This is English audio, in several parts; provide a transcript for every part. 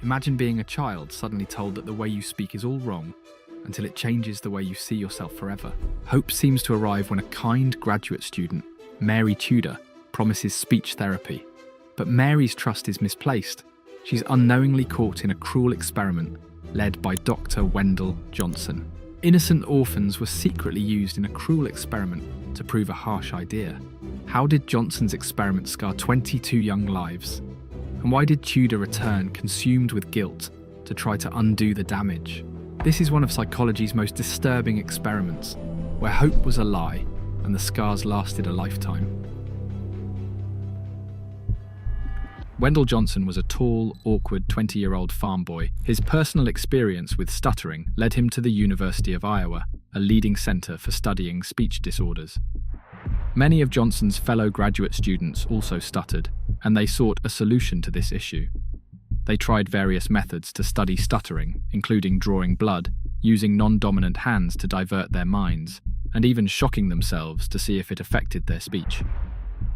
Imagine being a child suddenly told that the way you speak is all wrong until it changes the way you see yourself forever. Hope seems to arrive when a kind graduate student, Mary Tudor, promises speech therapy. But Mary's trust is misplaced. She's unknowingly caught in a cruel experiment led by Dr. Wendell Johnson. Innocent orphans were secretly used in a cruel experiment to prove a harsh idea. How did Johnson's experiment scar 22 young lives? And why did Tudor return consumed with guilt to try to undo the damage? This is one of psychology's most disturbing experiments, where hope was a lie and the scars lasted a lifetime. Wendell Johnson was a tall, awkward 20-year-old farm boy. His personal experience with stuttering led him to the University of Iowa, a leading center for studying speech disorders. Many of Johnson's fellow graduate students also stuttered, and they sought a solution to this issue. They tried various methods to study stuttering, including drawing blood, using non-dominant hands to divert their minds, and even shocking themselves to see if it affected their speech.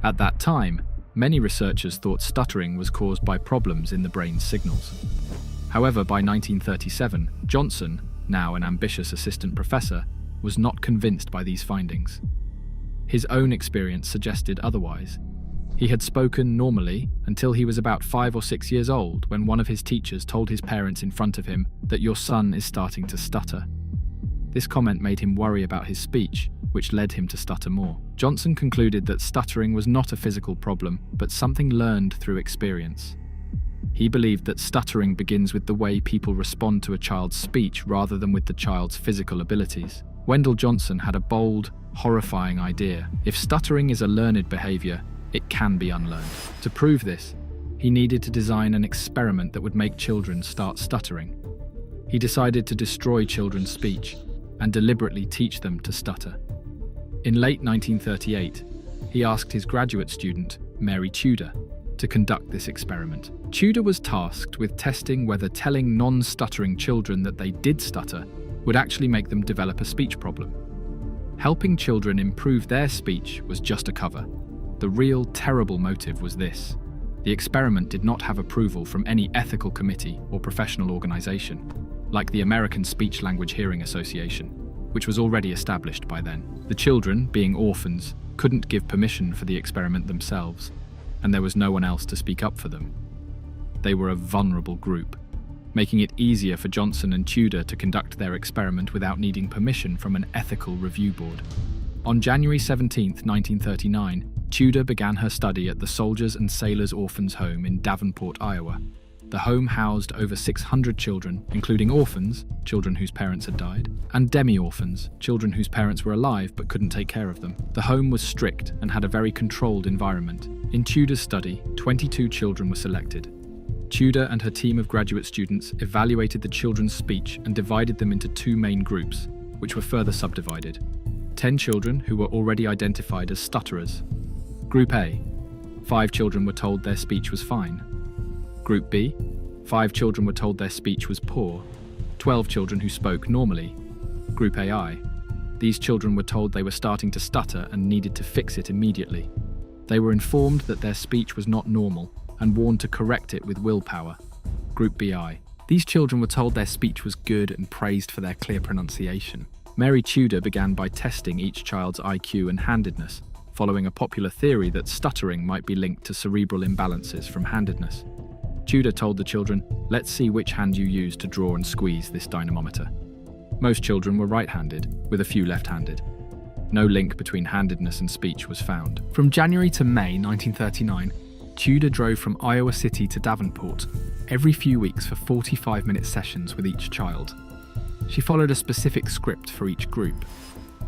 At that time, many researchers thought stuttering was caused by problems in the brain's signals. However, by 1937, Johnson, now an ambitious assistant professor, was not convinced by these findings. His own experience suggested otherwise. He had spoken normally until he was about 5 or 6 years old when one of his teachers told his parents in front of him that your son is starting to stutter. This comment made him worry about his speech, which led him to stutter more. Johnson concluded that stuttering was not a physical problem, but something learned through experience. He believed that stuttering begins with the way people respond to a child's speech rather than with the child's physical abilities. Wendell Johnson had a bold, horrifying idea. If stuttering is a learned behavior, it can be unlearned. To prove this, he needed to design an experiment that would make children start stuttering. He decided to destroy children's speech and deliberately teach them to stutter. In late 1938, he asked his graduate student, Mary Tudor, to conduct this experiment. Tudor was tasked with testing whether telling non-stuttering children that they did stutter would actually make them develop a speech problem. Helping children improve their speech was just a cover. The real terrible motive was this. The experiment did not have approval from any ethical committee or professional organization, like the American Speech Language Hearing Association, which was already established by then. The children, being orphans, couldn't give permission for the experiment themselves, and there was no one else to speak up for them. They were a vulnerable group, making it easier for Johnson and Tudor to conduct their experiment without needing permission from an ethical review board. On January 17, 1939, Tudor began her study at the Soldiers and Sailors Orphans Home in Davenport, Iowa. The home housed over 600 children, including orphans, children whose parents had died, and demi-orphans, children whose parents were alive but couldn't take care of them. The home was strict and had a very controlled environment. In Tudor's study, 22 children were selected. Tudor and her team of graduate students evaluated the children's speech and divided them into 2 main groups, which were further subdivided. 10 children who were already identified as stutterers. Group A, 5 children were told their speech was fine. Group B, 5 children were told their speech was poor. 12 children who spoke normally. Group AI, these children were told they were starting to stutter and needed to fix it immediately. They were informed that their speech was not normal and warned to correct it with willpower. Group BI. These children were told their speech was good and praised for their clear pronunciation. Mary Tudor began by testing each child's IQ and handedness, following a popular theory that stuttering might be linked to cerebral imbalances from handedness. Tudor told the children, "Let's see which hand you use to draw and squeeze this dynamometer." Most children were right-handed, with a few left-handed. No link between handedness and speech was found. From January to May 1939, Tudor drove from Iowa City to Davenport every few weeks for 45-minute sessions with each child. She followed a specific script for each group.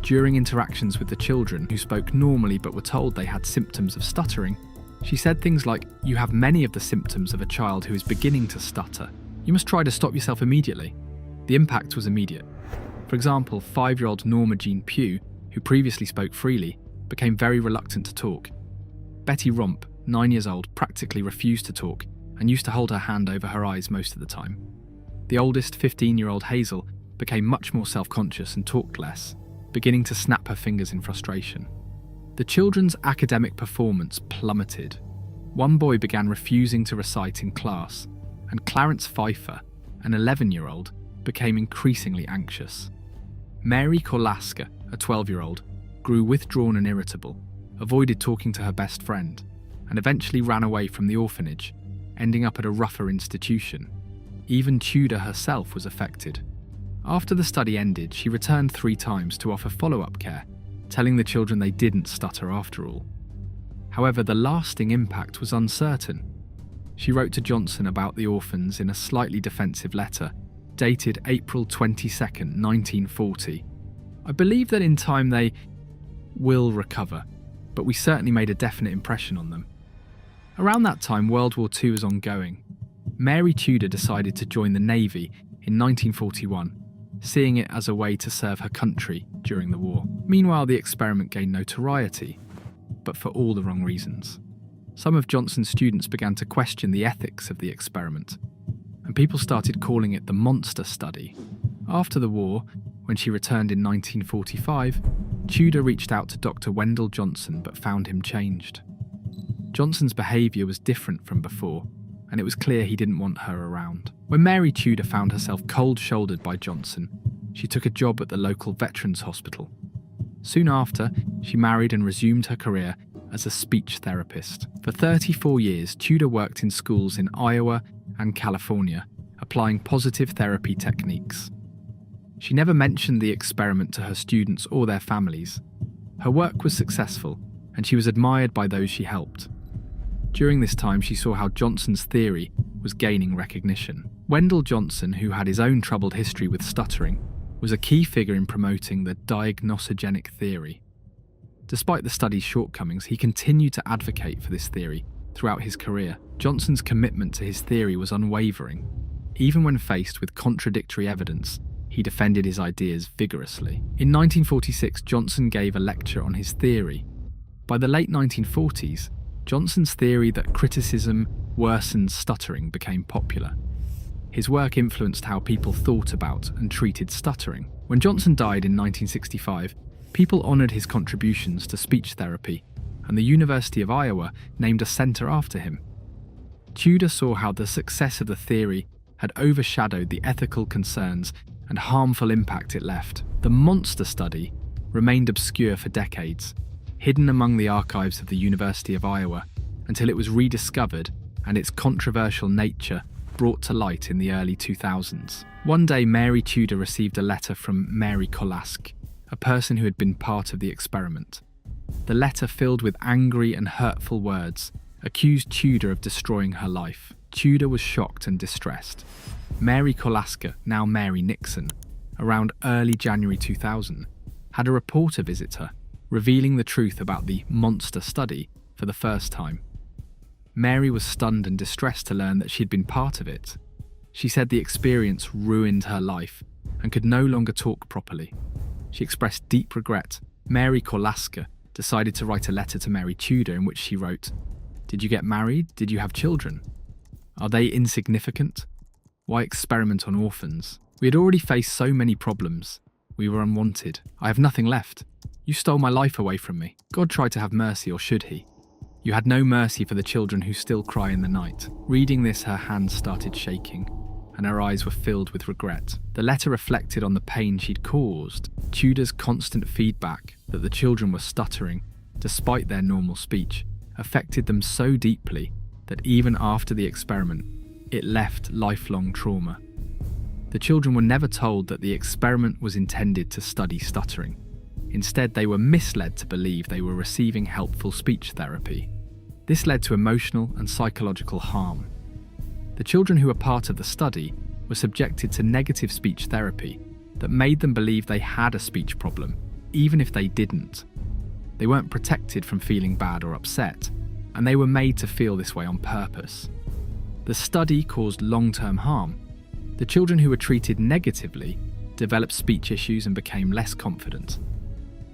During interactions with the children who spoke normally but were told they had symptoms of stuttering, she said things like, "You have many of the symptoms of a child who is beginning to stutter. You must try to stop yourself immediately." The impact was immediate. For example, 5-year-old Norma Jean Pugh, who previously spoke freely, became very reluctant to talk. Betty Romp, 9 years old, practically refused to talk and used to hold her hand over her eyes most of the time. The oldest, 15-year-old Hazel, became much more self-conscious and talked less, beginning to snap her fingers in frustration. The children's academic performance plummeted. One boy began refusing to recite in class, and Clarence Pfeiffer, an 11-year-old, became increasingly anxious. Mary Kolaska, a 12-year-old, grew withdrawn and irritable, avoided talking to her best friend, and eventually ran away from the orphanage, ending up at a rougher institution. Even Tudor herself was affected. After the study ended, she returned 3 times to offer follow-up care, telling the children they didn't stutter after all. However, the lasting impact was uncertain. She wrote to Johnson about the orphans in a slightly defensive letter, dated April 22nd, 1940. "I believe that in time they will recover, but we certainly made a definite impression on them." Around that time, World War II was ongoing. Mary Tudor decided to join the Navy in 1941, seeing it as a way to serve her country during the war. Meanwhile, the experiment gained notoriety, but for all the wrong reasons. Some of Johnson's students began to question the ethics of the experiment, and people started calling it the monster study. After the war, when she returned in 1945, Tudor reached out to Dr. Wendell Johnson but found him changed. Johnson's behaviour was different from before, and it was clear he didn't want her around. When Mary Tudor found herself cold-shouldered by Johnson, she took a job at the local veterans hospital. Soon after, she married and resumed her career as a speech therapist. For 34 years, Tudor worked in schools in Iowa and California, applying positive therapy techniques. She never mentioned the experiment to her students or their families. Her work was successful, and she was admired by those she helped. During this time, she saw how Johnson's theory was gaining recognition. Wendell Johnson, who had his own troubled history with stuttering, was a key figure in promoting the diagnosogenic theory. Despite the study's shortcomings, he continued to advocate for this theory throughout his career. Johnson's commitment to his theory was unwavering. Even when faced with contradictory evidence, he defended his ideas vigorously. In 1946, Johnson gave a lecture on his theory. By the late 1940s, Johnson's theory that criticism worsens stuttering became popular. His work influenced how people thought about and treated stuttering. When Johnson died in 1965, people honoured his contributions to speech therapy, and the University of Iowa named a centre after him. Tudor saw how the success of the theory had overshadowed the ethical concerns and harmful impact it left. The monster study remained obscure for decades, hidden among the archives of the University of Iowa, until it was rediscovered and its controversial nature brought to light in the early 2000s. One day, Mary Tudor received a letter from Mary Kolask, a person who had been part of the experiment. The letter, filled with angry and hurtful words, accused Tudor of destroying her life. Tudor was shocked and distressed. Mary Kolaska, now Mary Nixon, around early January 2000, had a reporter visit her, revealing the truth about the monster study for the first time. Mary was stunned and distressed to learn that she'd been part of it. She said the experience ruined her life and could no longer talk properly. She expressed deep regret. Mary Kolaska decided to write a letter to Mary Tudor in which she wrote, "Did you get married? Did you have children? Are they insignificant? Why experiment on orphans? We had already faced so many problems. We were unwanted. I have nothing left. You stole my life away from me. God tried to have mercy, or should he? You had no mercy for the children who still cry in the night." Reading this, her hands started shaking, and her eyes were filled with regret. The letter reflected on the pain she'd caused. Tudor's constant feedback that the children were stuttering, despite their normal speech, affected them so deeply that even after the experiment, it left lifelong trauma. The children were never told that the experiment was intended to study stuttering. Instead, they were misled to believe they were receiving helpful speech therapy. This led to emotional and psychological harm. The children who were part of the study were subjected to negative speech therapy that made them believe they had a speech problem, even if they didn't. They weren't protected from feeling bad or upset, and they were made to feel this way on purpose. The study caused long-term harm. The children who were treated negatively developed speech issues and became less confident.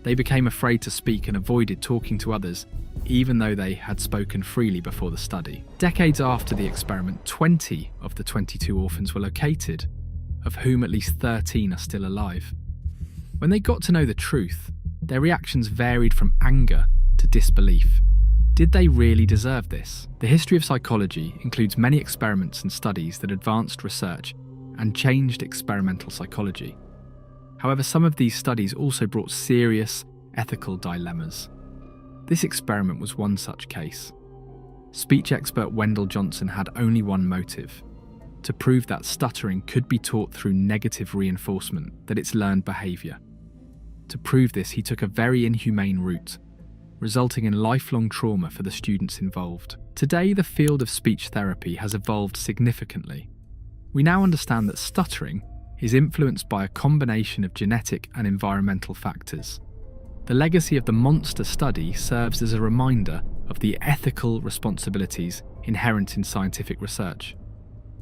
They became afraid to speak and avoided talking to others, even though they had spoken freely before the study. Decades after the experiment, 20 of the 22 orphans were located, of whom at least 13 are still alive. When they got to know the truth, their reactions varied from anger to disbelief. Did they really deserve this? The history of psychology includes many experiments and studies that advanced research and changed experimental psychology. However, some of these studies also brought serious ethical dilemmas. This experiment was one such case. Speech expert Wendell Johnson had only one motive: to prove that stuttering could be taught through negative reinforcement, that it's learned behaviour. To prove this, he took a very inhumane route, resulting in lifelong trauma for the students involved. Today, the field of speech therapy has evolved significantly. We now understand that stuttering is influenced by a combination of genetic and environmental factors. The legacy of the monster study serves as a reminder of the ethical responsibilities inherent in scientific research.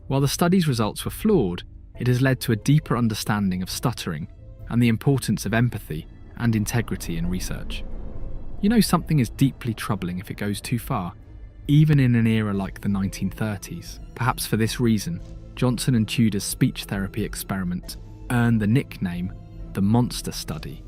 While the study's results were flawed, it has led to a deeper understanding of stuttering and the importance of empathy and integrity in research. You know, something is deeply troubling if it goes too far, even in an era like the 1930s. Perhaps for this reason, Johnson and Tudor's speech therapy experiment earned the nickname the Monster Study.